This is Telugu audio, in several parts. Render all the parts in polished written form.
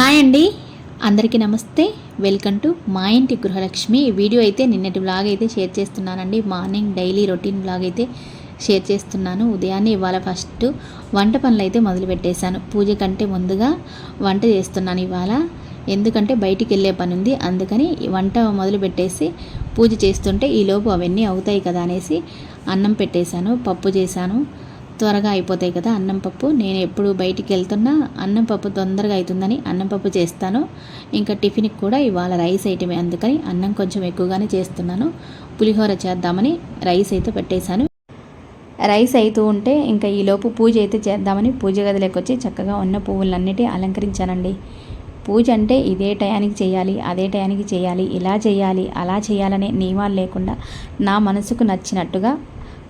హాయ్ అండి, అందరికీ నమస్తే. వెల్కమ్ టు మా ఇంటి గృహలక్ష్మి. వీడియో అయితే నిన్నటి వ్లాగ్ అయితే షేర్ చేస్తున్నానండి. మార్నింగ్ డైలీ రొటీన్ వ్లాగ్ అయితే షేర్ చేస్తున్నాను. ఉదయాన్నే ఇవాళ ఫస్ట్ వంట పనులు అయితే మొదలు పెట్టేశాను. పూజ కంటే ముందుగా వంట చేస్తున్నాను ఇవాళ. ఎందుకంటే బయటికి వెళ్ళే పని ఉంది, అందుకని వంట మొదలు పెట్టేసి పూజ చేస్తుంటే ఈలోపు అవన్నీ అవుతాయి కదా అనేసి అన్నం పెట్టేశాను, పప్పు చేశాను. త్వరగా అయిపోతాయి కదా అన్నం పప్పు. నేను ఎప్పుడు బయటికి వెళ్తున్నా అన్నం పప్పు తొందరగా అవుతుందని అన్నం పప్పు చేస్తాను. ఇంకా టిఫిన్కి కూడా ఇవాళ రైస్ ఐటమే, అందుకని అన్నం కొంచెం ఎక్కువగానే చేస్తున్నాను. పులిహోర చేద్దామని రైస్ అయితే పెట్టేశాను. రైస్ అవుతూ ఉంటే ఇంకా ఈలోపు పూజ అయితే చేద్దామని పూజ గదిలోకి వచ్చి చక్కగా ఉన్న పువ్వులన్నిటి అలంకరించానండి. పూజ అంటే ఇదే టయానికి చేయాలి, అదే టయానికి చేయాలి, ఇలా చేయాలి, అలా చేయాలనే నియమాలు లేకుండా నా మనసుకు నచ్చినట్టుగా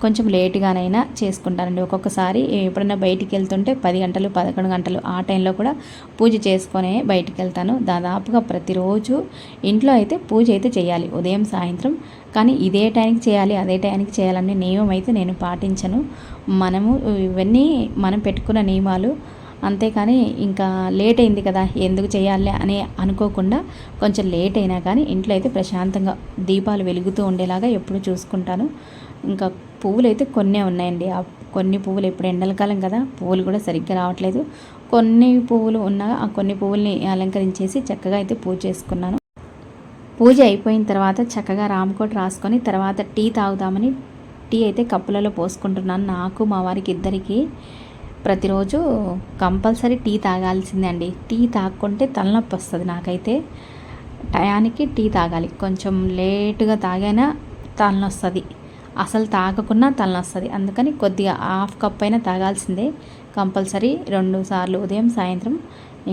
కొంచెం లేటుగానైనా చేసుకుంటానండి. ఒక్కొక్కసారి ఎప్పుడైనా బయటికి వెళ్తుంటే 10 గంటలు 11 గంటలు ఆ టైంలో కూడా పూజ చేసుకొని బయటికి వెళ్తాను. దాదాపుగా ప్రతిరోజు ఇంట్లో అయితే పూజ అయితే చేయాలి, ఉదయం సాయంత్రం. కానీ ఇదే టైంకి చేయాలి, అదే టైంకి చేయాలనే నియమం అయితే నేను పాటించను. ఇవన్నీ మనం పెట్టుకున్న నియమాలు, అంతేకాని ఇంకా లేట్ అయింది కదా ఎందుకు చేయాలి అని అనుకోకుండా కొంచెం లేట్ అయినా కానీ ఇంట్లో అయితే ప్రశాంతంగా దీపాలు వెలుగుతూ ఉండేలాగా ఎప్పుడు చూసుకుంటాను. ఇంకా పువ్వులు అయితే కొన్నే ఉన్నాయండి. ఆ కొన్ని పువ్వులు ఇప్పుడు ఎండలకాలం కదా, పువ్వులు కూడా సరిగ్గా రావట్లేదు. కొన్ని పువ్వులు ఉన్నా ఆ కొన్ని పువ్వుల్ని అలంకరించేసి చక్కగా అయితే పూజ చేసుకున్నాను. పూజ అయిపోయిన తర్వాత చక్కగా రామకోట రాసుకొని తర్వాత టీ తాగుదామని టీ అయితే కప్పులలో పోసుకుంటున్నాను. నాకు మా వారికి ఇద్దరికి ప్రతిరోజు కంపల్సరీ టీ తాగాల్సిందే అండి. టీ తాగకుంటే తలనొప్పి వస్తుంది నాకైతే. టయానికి టీ తాగాలి, కొంచెం లేటుగా తాగైనా తలనొస్తుంది, అసలు తాగకున్నా తలనొస్తుంది. అందుకని కొద్దిగా హాఫ్ కప్ అయినా తాగాల్సిందే కంపల్సరీ 2 సార్లు, ఉదయం సాయంత్రం.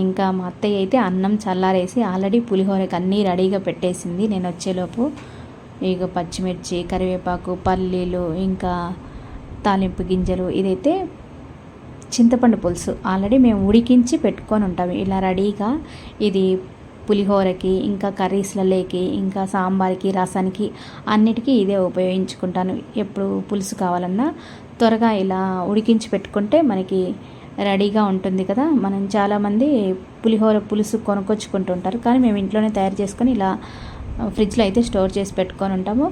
ఇంకా మా అత్తయ్య అయితే అన్నం చల్లారేసి ఆల్రెడీ పులిహోరకి అన్నీ రెడీగా పెట్టేసింది. నేను వచ్చేలోపు ఇక పచ్చిమిర్చి, కరివేపాకు, పల్లీలు, ఇంకా తాలింపు గింజలు, ఇదైతే చింతపండు పులుసు ఆల్రెడీ మేము ఉడికించి పెట్టుకొని ఉంటాము ఇలా రెడీగా. ఇది పులిహోరకి, ఇంకా కర్రీస్లలోకి, ఇంకా సాంబార్కి, రసానికి అన్నిటికీ ఇదే ఉపయోగించుకుంటాను. ఎప్పుడు పులుసు కావాలన్నా త్వరగా ఇలా ఉడికించి పెట్టుకుంటే మనకి రెడీగా ఉంటుంది కదా. మనం చాలామంది పులిహోర పులుసు కొనుక్కొచ్చుకుంటుంటారు, కానీ మేము ఇంట్లోనే తయారు చేసుకొని ఇలా ఫ్రిడ్జ్లో అయితే స్టోర్ చేసి పెట్టుకొని ఉంటాము.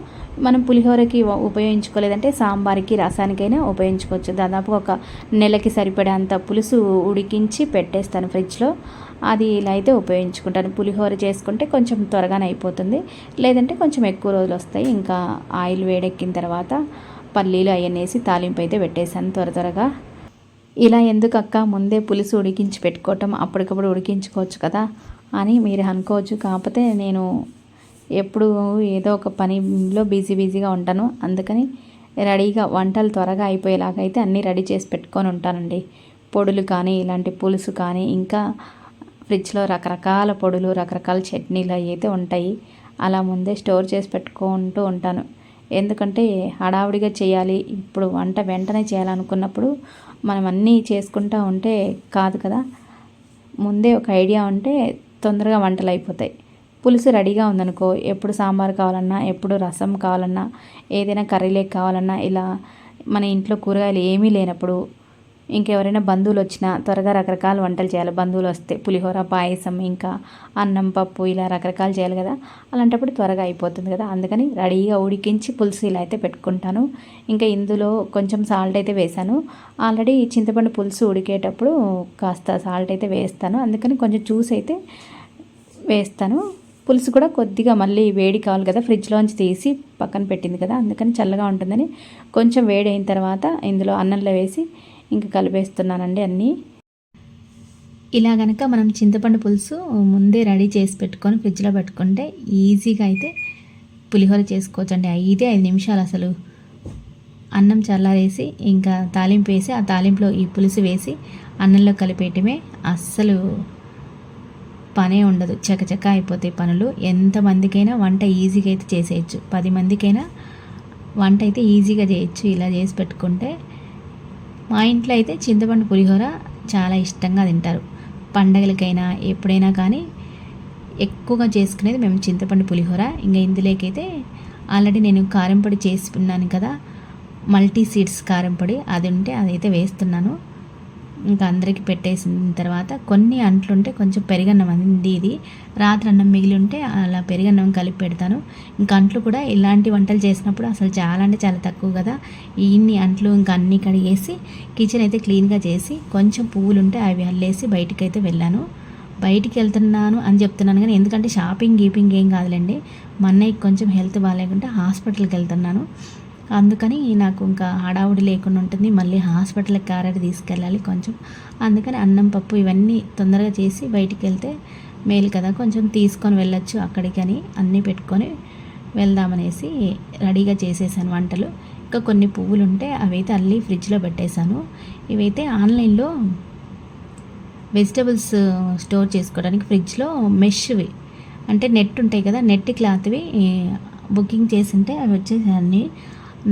మనం పులిహోరకి ఉపయోగించుకోలేదంటే సాంబార్కి, రసానికైనా ఉపయోగించుకోవచ్చు. దాదాపు ఒక నెలకి సరిపడేంత పులుసు ఉడికించి పెట్టేస్తాను ఫ్రిడ్జ్లో. అది ఇలా అయితే ఉపయోగించుకుంటాను. పులిహోర చేసుకుంటే కొంచెం త్వరగానే అయిపోతుంది, లేదంటే కొంచెం ఎక్కువ రోజులు వస్తాయి. ఇంకా ఆయిల్ వేడెక్కిన తర్వాత పల్లీలు అవన్నేసి తాలింపు అయితే పెట్టేశాను త్వరగా. ఇలా ఎందుకు అక్క ముందే పులుసు ఉడికించి పెట్టుకోవటం, అప్పటికప్పుడు ఉడికించుకోవచ్చు కదా అని మీరు అనుకోవచ్చు. కాకపోతే నేను ఎప్పుడు ఏదో ఒక పనిలో బిజీగా ఉంటాను, అందుకని రెడీగా వంటలు త్వరగా అయిపోయేలాగా అయితే అన్నీ రెడీ చేసి పెట్టుకొని ఉంటానండి. పొడులు కానీ, ఇలాంటి పులుసు కానీ, ఇంకా ఫ్రిడ్జ్లో రకరకాల పొడులు, రకరకాల చట్నీలు అయితే ఉంటాయి. అలా ముందే స్టోర్ చేసి పెట్టుకుంటూ ఉంటాను. ఎందుకంటే హడావుడిగా చేయాలి, ఇప్పుడు వంట వెంటనే చేయాలనుకున్నప్పుడు మనం అన్నీ చేసుకుంటూ ఉంటే కాదు కదా. ముందే ఒక ఐడియా ఉంటే తొందరగా వంటలు అయిపోతాయి. పులుసు రెడీగా ఉందనుకో, ఎప్పుడు సాంబార్ కావాలన్నా, ఎప్పుడు రసం కావాలన్నా, ఏదైనా కర్రీలేక్ కావాలన్నా, ఇలా మన ఇంట్లో కూరగాయలు ఏమీ లేనప్పుడు, ఇంకెవరైనా బంధువులు వచ్చినా త్వరగా రకరకాల వంటలు చేయాలి. బంధువులు వస్తే పులిహోర, పాయసం, ఇంకా అన్నం, పప్పు, ఇలా రకరకాలు చేయాలి కదా. అలాంటప్పుడు త్వరగా అయిపోతుంది కదా, అందుకని రెడీగా ఉడికించి పులుసు ఇలా అయితే పెట్టుకుంటాను. ఇంకా ఇందులో కొంచెం సాల్ట్ అయితే వేసాను. ఆల్రెడీ చింతపండు పులుసు ఉడికేటప్పుడు కాస్త సాల్ట్ అయితే వేస్తాను, అందుకని కొంచెం చూసి అయితే వేస్తాను. పులుసు కూడా కొద్దిగా మళ్ళీ వేడి కావాలి కదా, ఫ్రిడ్జ్లోంచి తీసి పక్కన పెట్టింది కదా, అందుకని చల్లగా ఉంటుందని కొంచెం వేడి అయిన తర్వాత ఇందులో అన్నంలో వేసి ఇంకా కలిపేస్తున్నానండి అన్నీ. ఇలా కనుక మనం చింతపండు పులుసు ముందే రెడీ చేసి పెట్టుకొని ఫ్రిడ్జ్లో పెట్టుకుంటే ఈజీగా అయితే పులిహోర చేసుకోవచ్చండి. 5 నిమిషాలు అసలు. అన్నం చల్లారేసి ఇంకా తాలింపు వేసి ఆ తాలింపులో ఈ పులుసు వేసి అన్నంలో కలిపేయటమే, అస్సలు పనే ఉండదు, చకచక అయిపోతాయి పనులు. ఎంతమందికైనా వంట ఈజీగా అయితే చేసేయచ్చు, 10 మందికైనా వంట అయితే ఈజీగా చేయొచ్చు ఇలా చేసి పెట్టుకుంటే. మా ఇంట్లో అయితే చింతపండు పులిహోర చాలా ఇష్టంగా తింటారు. పండగలకైనా ఎప్పుడైనా కానీ ఎక్కువగా చేసుకునేది మేము చింతపండు పులిహోర. ఇంకా ఇందులోకైతే ఆల్రెడీ నేను కారం పొడి చేసుకున్నాను కదా, మల్టీ సీడ్స్ కారం పొడి, అది ఉంటే అదైతే వేస్తున్నాను. ఇంకా అందరికీ పెట్టేసిన తర్వాత కొన్ని అంట్లుంటే కొంచెం పెరుగన్నం అంది ఇది రాత్రి అన్నం మిగిలి ఉంటే అలా పెరుగన్నం కలిపి పెడతాను. ఇంకా అంట్లు కూడా ఇలాంటి వంటలు చేసినప్పుడు అసలు చాలా అంటే చాలా తక్కువ కదా, ఇన్ని అంట్లు ఇంకా అన్నీ కడిగేసి కిచెన్ అయితే క్లీన్గా చేసి కొంచెం పువ్వులు ఉంటే అవి అల్లేసి బయటికి అయితే వెళ్ళాను. బయటికి వెళ్తున్నాను అని చెప్తున్నాను కానీ ఎందుకంటే షాపింగ్ ఏం కాదులేండి, మా అన్నయ్యకి కొంచెం హెల్త్ బాగాలేకుంటే హాస్పిటల్కి వెళ్తున్నాను. అందుకని నాకు ఇంకా హడావుడి లేకుండా ఉంటుంది, మళ్ళీ హాస్పిటల్కి క్యారెట్ తీసుకెళ్ళాలి కొంచెం, అందుకని అన్నం పప్పు ఇవన్నీ తొందరగా చేసి బయటికి వెళ్తే మేలు కదా, కొంచెం తీసుకొని వెళ్ళొచ్చు అక్కడికి అని అన్నీ పెట్టుకొని వెళ్దామనేసి రెడీగా చేసేసాను వంటలు. ఇంకా కొన్ని పువ్వులు ఉంటే అవైతే అల్లి ఫ్రిడ్జ్లో పెట్టేశాను. ఇవైతే ఆన్లైన్లో వెజిటబుల్స్ స్టోర్ చేసుకోవడానికి ఫ్రిడ్జ్లో మెష్వి అంటే నెట్ ఉంటాయి కదా, నెట్ క్లాత్వి బుకింగ్ చేసింటే అవి వచ్చేసాన్ని.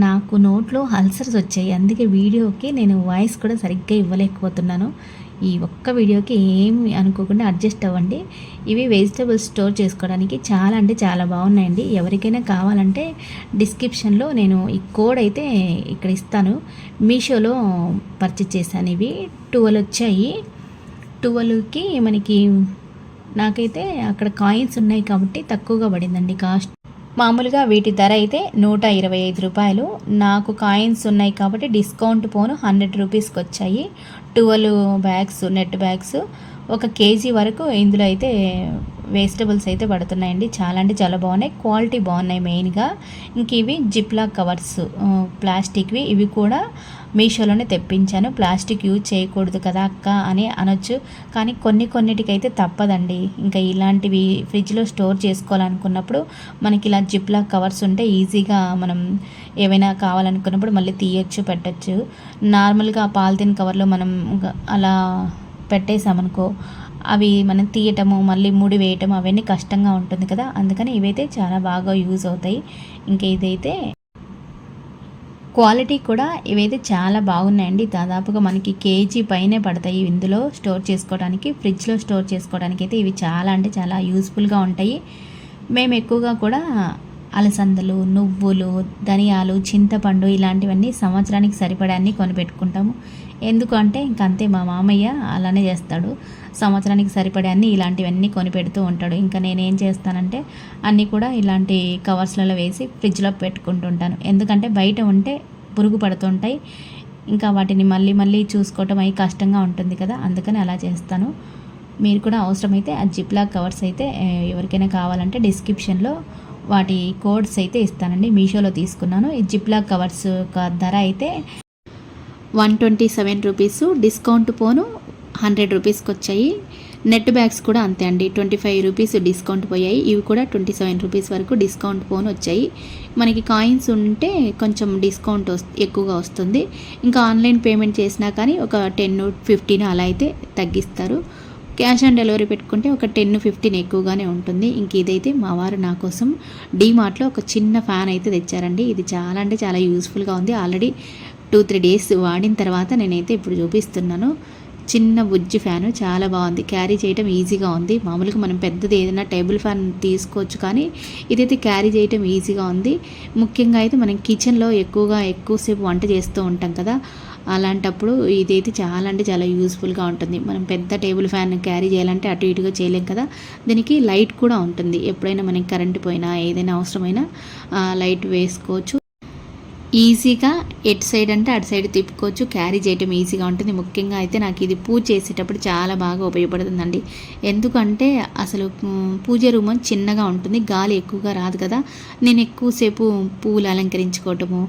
నాకు నోట్లో అల్సర్స్ వచ్చాయి, అందుకే వీడియోకి నేను వాయిస్ కూడా సరిగ్గా ఇవ్వలేకపోతున్నాను. ఈ ఒక్క వీడియోకి ఏమి అనుకోకుండా అడ్జస్ట్ అవ్వండి. ఇవి వెజిటబుల్స్ స్టోర్ చేసుకోవడానికి చాలా అంటే చాలా బాగున్నాయండి. ఎవరికైనా కావాలంటే డిస్క్రిప్షన్లో నేను ఈ కోడ్ అయితే ఇక్కడ ఇస్తాను. మీషోలో పర్చేస్ చేశాను. ఇవి 12 వచ్చాయి. 12కి మనకి నాకైతే అక్కడ కాయిన్స్ ఉన్నాయి కాబట్టి తక్కువగా పడిందండి కాస్ట్. మామూలుగా వీటి ధర అయితే 125 రూపాయలు. నాకు కాయిన్స్ ఉన్నాయి కాబట్టి డిస్కౌంట్ పోను 100 రూపీస్కి వచ్చాయి. 12 బ్యాగ్స్ నెట్ బ్యాగ్స్ 1 కేజీ వరకు ఇందులో అయితే వెజిటబుల్స్ అయితే పడుతున్నాయండి. చాలా అంటే చాలా బాగున్నాయి, క్వాలిటీ బాగున్నాయి మెయిన్గా. ఇంక ఇవి జిప్లాక్ కవర్స్ ప్లాస్టిక్వి, ఇవి కూడా మీషోలోనే తెప్పించాను. ప్లాస్టిక్ యూజ్ చేయకూడదు కదా అక్క అని అనొచ్చు, కానీ కొన్నిటికైతే తప్పదండి. ఇంకా ఇలాంటివి ఫ్రిడ్జ్లో స్టోర్ చేసుకోవాలనుకున్నప్పుడు మనకి ఇలా జిప్లాక్ కవర్స్ ఉంటే ఈజీగా మనం ఏవైనా కావాలనుకున్నప్పుడు మళ్ళీ తీయొచ్చు, పెట్టచ్చు. నార్మల్గా పాలిథిన్ కవర్లో మనం అలా పెట్టేసామనుకో అవి మనం తీయటము మళ్ళీ ముడి వేయటం అవన్నీ కష్టంగా ఉంటుంది కదా, అందుకని ఇవైతే చాలా బాగా యూజ్ అవుతాయి. ఇంకా ఇదైతే క్వాలిటీ కూడా ఇవైతే చాలా బాగున్నాయండి. దాదాపుగా మనకి కేజీ పైనే పడతాయి ఇందులో స్టోర్ చేసుకోవడానికి. ఫ్రిడ్జ్లో స్టోర్ చేసుకోవడానికి అయితే ఇవి చాలా అంటే చాలా యూస్ఫుల్గా ఉంటాయి. మేము ఎక్కువగా కూడా అలసందలు, నువ్వులు, ధనియాలు, చింతపండు ఇలాంటివన్నీ సంవత్సరానికి సరిపడాన్ని కొనిపెట్టుకుంటాము. ఎందుకంటే ఇంకంతే మా మామయ్య అలానే చేస్తాడు, సంవత్సరానికి సరిపడాన్ని ఇలాంటివన్నీ కొనిపెడుతూ ఉంటాడు. ఇంకా నేనేం చేస్తానంటే అన్నీ కూడా ఇలాంటి కవర్స్లలో వేసి ఫ్రిడ్జ్లో పెట్టుకుంటుంటాను. ఎందుకంటే బయట ఉంటే పురుగు పడుతుంటాయి, ఇంకా వాటిని మళ్ళీ చూసుకోవటం అవి కష్టంగా ఉంటుంది కదా, అందుకని అలా చేస్తాను. మీరు కూడా అవసరమైతే ఆ జిప్లాక్ కవర్స్ అయితే ఎవరికైనా కావాలంటే డిస్క్రిప్షన్లో వాటి కోడ్స్ అయితే ఇస్తానండి. మీషోలో తీసుకున్నాను. ఈ జిప్లాక్ కవర్స్ యొక్క ధర అయితే 127 రూపీస్, డిస్కౌంట్ పోను 100 రూపీస్కి వచ్చాయి. నెట్ బ్యాగ్స్ కూడా అంతే అండి, 25 రూపీస్ డిస్కౌంట్ పోయాయి. ఇవి కూడా 27 రూపీస్ వరకు డిస్కౌంట్ పోను వచ్చాయి. మనకి కాయిన్స్ ఉంటే కొంచెం డిస్కౌంట్ ఎక్కువగా వస్తుంది. ఇంకా ఆన్లైన్ పేమెంట్ చేసినా కానీ ఒక 10-15 అలా అయితే తగ్గిస్తారు. క్యాష్ ఆన్ డెలివరీ పెట్టుకుంటే ఒక 10-15 ఎక్కువగానే ఉంటుంది. ఇంక ఇదైతే మా వారు నా కోసం డీమార్ట్లో ఒక చిన్న ఫ్యాన్ అయితే తెచ్చారండి. ఇది చాలా అంటే చాలా యూస్ఫుల్గా ఉంది. ఆల్రెడీ 2-3 డేస్ వాడిన తర్వాత నేనైతే ఇప్పుడు చూపిస్తున్నాను. చిన్న బుజ్జి ఫ్యాను చాలా బాగుంది, క్యారీ చేయడం ఈజీగా ఉంది. మామూలుగా మనం పెద్దది ఏదైనా టేబుల్ ఫ్యాన్ తీసుకోవచ్చు, కానీ ఇదైతే క్యారీ చేయడం ఈజీగా ఉంది. ముఖ్యంగా అయితే మనం కిచెన్లో ఎక్కువసేపు వంట చేస్తూ ఉంటాం కదా, అలాంటప్పుడు ఇదైతే చాలా అంటే చాలా యూస్ఫుల్గా ఉంటుంది. మనం పెద్ద టేబుల్ ఫ్యాన్ క్యారీ చేయాలంటే అటు ఇటుగా చేయలేం కదా, దీనికి లైట్ కూడా ఉంటుంది. ఎప్పుడైనా మనకి కరెంటు పోయినా ఏదైనా అవసరమైనా లైట్ వేసుకోవచ్చు. ఈజీగా ఎటు సైడ్ అంటే అటు సైడ్ తిప్పుకోవచ్చు, క్యారీ చేయడం ఈజీగా ఉంటుంది. ముఖ్యంగా అయితే నాకు ఇది పూజ చేసేటప్పుడు చాలా బాగా ఉపయోగపడుతుందండి. ఎందుకంటే అసలు పూజ రూమ్ చిన్నగా ఉంటుంది, గాలి ఎక్కువగా రాదు కదా. నేను ఎక్కువసేపు పువ్వులు అలంకరించుకోవటము,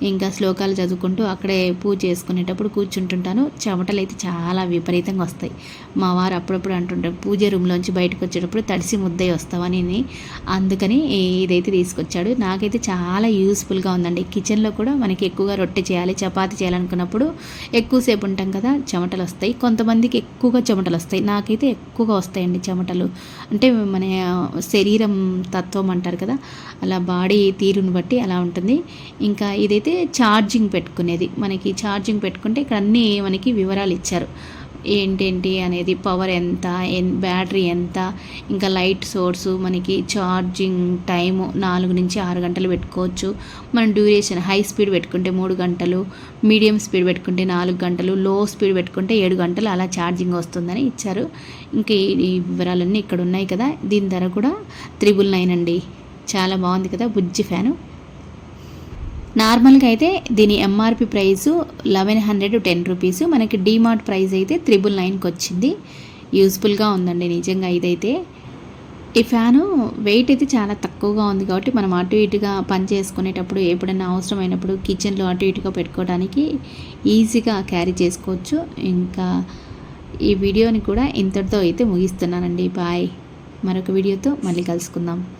ఇంకా శ్లోకాలు చదువుకుంటూ అక్కడే పూజ చేసుకునేటప్పుడు కూర్చుంటుంటాను. చెమటలు అయితే చాలా విపరీతంగా వస్తాయి. మా వారు అప్పుడప్పుడు అంటుంటారు, పూజ రూమ్లోంచి బయటకు వచ్చేటప్పుడు తడిసి ముద్దయి వస్తావని. అందుకని ఇదైతే తీసుకొచ్చాడు. నాకైతే చాలా యూస్ఫుల్గా ఉందండి. కిచెన్లో కూడా మనకి ఎక్కువగా రొట్టె చేయాలి, చపాతి చేయాలనుకున్నప్పుడు ఎక్కువసేపు ఉంటాం కదా, చెమటలు వస్తాయి. కొంతమందికి ఎక్కువగా చెమటలు వస్తాయి, నాకైతే ఎక్కువగా వస్తాయండి చెమటలు. అంటే మన శరీరం తత్వం అంటారు కదా, అలా బాడీ తీరుని బట్టి అలా ఉంటుంది. ఇంకా ఇదైతే ఛార్జింగ్ పెట్టుకునేది. మనకి ఛార్జింగ్ పెట్టుకుంటే ఇక్కడ అన్నీ మనకి వివరాలు ఇచ్చారు. ఏంటేంటి అనేది, పవర్ ఎంత, బ్యాటరీ ఎంత, ఇంకా లైట్ సోర్సు, మనకి ఛార్జింగ్ టైము 4 నుంచి 6 గంటలు పెట్టుకోవచ్చు. మనం డ్యూరేషన్ హై స్పీడ్ పెట్టుకుంటే 3 గంటలు, మీడియం స్పీడ్ పెట్టుకుంటే 4 గంటలు, లో స్పీడ్ పెట్టుకుంటే 7 గంటలు అలా ఛార్జింగ్ వస్తుందని ఇచ్చారు. ఇంకా ఈ వివరాలన్నీ ఇక్కడ ఉన్నాయి కదా. దీని ధర కూడా 999 అండి. చాలా బాగుంది కదా బుజ్జి ఫ్యాను. నార్మల్గా అయితే దీని ఎంఆర్పి ప్రైసు 1110 రూపీస్, మనకి డీమార్ట్ ప్రైస్ అయితే 999కి వచ్చింది. యూస్ఫుల్గా ఉందండి నిజంగా. ఇదైతే ఈ ఫ్యాను వెయిట్ అయితే చాలా తక్కువగా ఉంది కాబట్టి మనం అటు ఇటుగా పని చేసుకునేటప్పుడు, ఎప్పుడైనా అవసరమైనప్పుడు కిచెన్లో అటు ఇటుగా పెట్టుకోవడానికి ఈజీగా క్యారీ చేసుకోవచ్చు. ఇంకా ఈ వీడియోని కూడా ఇంతటితో అయితే ముగిస్తున్నానండి. బాయ్. మరొక వీడియోతో మళ్ళీ కలుసుకుందాం.